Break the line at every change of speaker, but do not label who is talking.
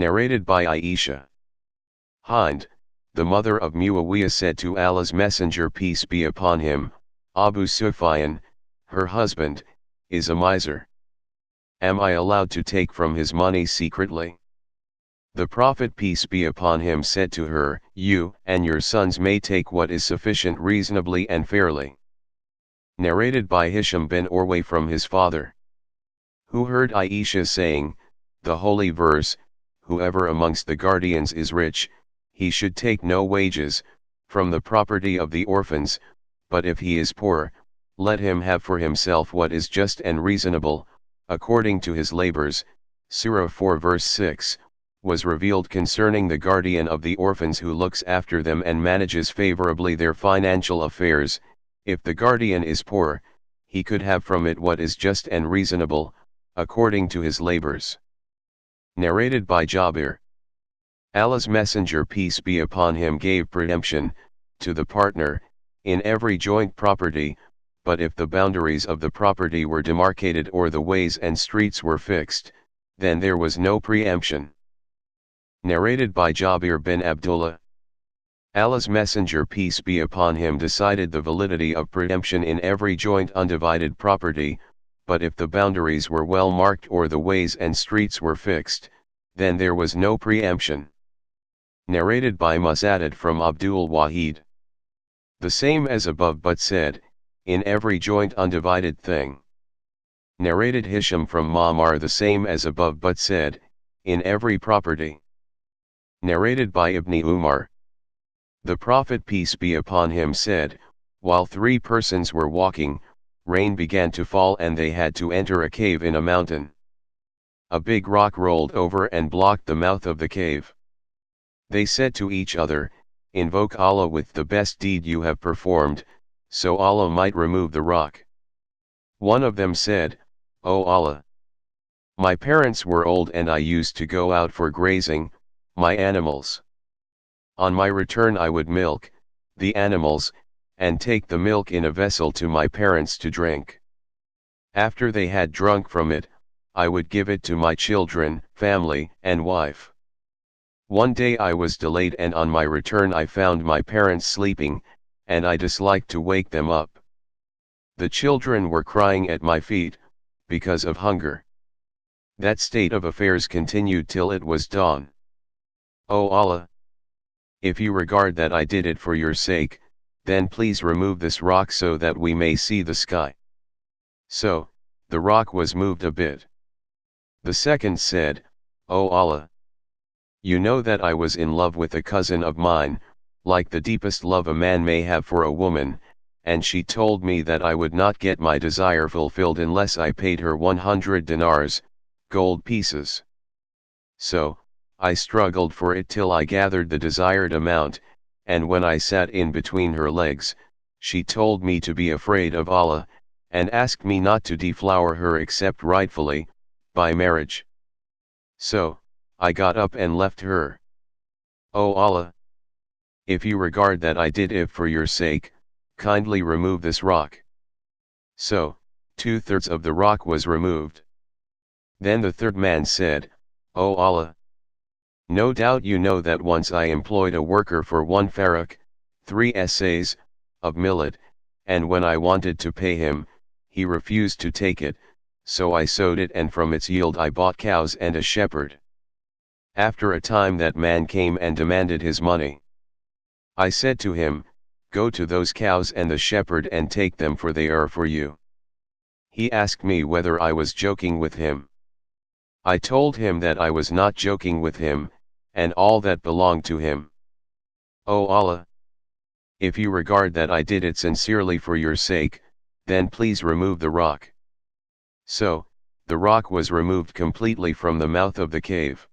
Narrated by Aisha. Hind, the mother of Muawiyah, said to Allah's Messenger, peace be upon him, Abu Sufyan, her husband, is a miser. Am I allowed to take from his money secretly? The Prophet, peace be upon him, said to her, you and your sons may take what is sufficient reasonably and fairly. Narrated by Hisham bin Urwa from his father, who heard Aisha saying, the holy verse, whoever amongst the guardians is rich, he should take no wages from the property of the orphans, but if he is poor, let him have for himself what is just and reasonable, according to his labors. Surah 4 verse 6, was revealed concerning the guardian of the orphans who looks after them and manages favorably their financial affairs. If the guardian is poor, he could have from it what is just and reasonable, according to his labors. Narrated by Jabir. Allah's Messenger, peace be upon him, gave preemption to the partner in every joint property, but if the boundaries of the property were demarcated or the ways and streets were fixed, then there was no preemption. Narrated by Jabir bin Abdullah. Allah's Messenger, peace be upon him, decided the validity of preemption in every joint undivided property, but if the boundaries were well marked or the ways and streets were fixed, then there was no preemption. Narrated by Musaddad from Abdul Wahid. The same as above, but said, in every joint undivided thing. Narrated Hisham from Ma'mar, the same as above, but said, in every property. Narrated by Ibn Umar. The Prophet, peace be upon him, said, while three persons were walking, rain began to fall and they had to enter a cave in a mountain. A big rock rolled over and blocked the mouth of the cave. They said to each other, invoke Allah with the best deed you have performed, so Allah might remove the rock. One of them said, O Allah! My parents were old and I used to go out for grazing, my animals. On my return I would milk the animals, and take the milk in a vessel to my parents to drink. After they had drunk from it, I would give it to my children, family, and wife. One day I was delayed and on my return I found my parents sleeping, and I disliked to wake them up. The children were crying at my feet, because of hunger. That state of affairs continued till it was dawn. O Allah! If you regard that I did it for your sake, then please remove this rock so that we may see the sky. So, the rock was moved a bit. The second said, O Allah! You know that I was in love with a cousin of mine, like the deepest love a man may have for a woman, and she told me that I would not get my desire fulfilled unless I paid her 100 dinars, gold pieces. So, I struggled for it till I gathered the desired amount, and when I sat in between her legs, she told me to be afraid of Allah, and asked me not to deflower her except rightfully, by marriage. So, I got up and left her. O Allah! If you regard that I did it for your sake, kindly remove this rock. So, 2/3 of the rock was removed. Then the third man said, O Allah! No doubt you know that once I employed a worker for 1 farak, 3 essays, of millet, and when I wanted to pay him, he refused to take it, so I sowed it and from its yield I bought cows and a shepherd. After a time that man came and demanded his money. I said to him, go to those cows and the shepherd and take them, for they are for you. He asked me whether I was joking with him. I told him that I was not joking with him, and all that belonged to him. O Allah! If you regard that I did it sincerely for your sake, then please remove the rock. So, the rock was removed completely from the mouth of the cave.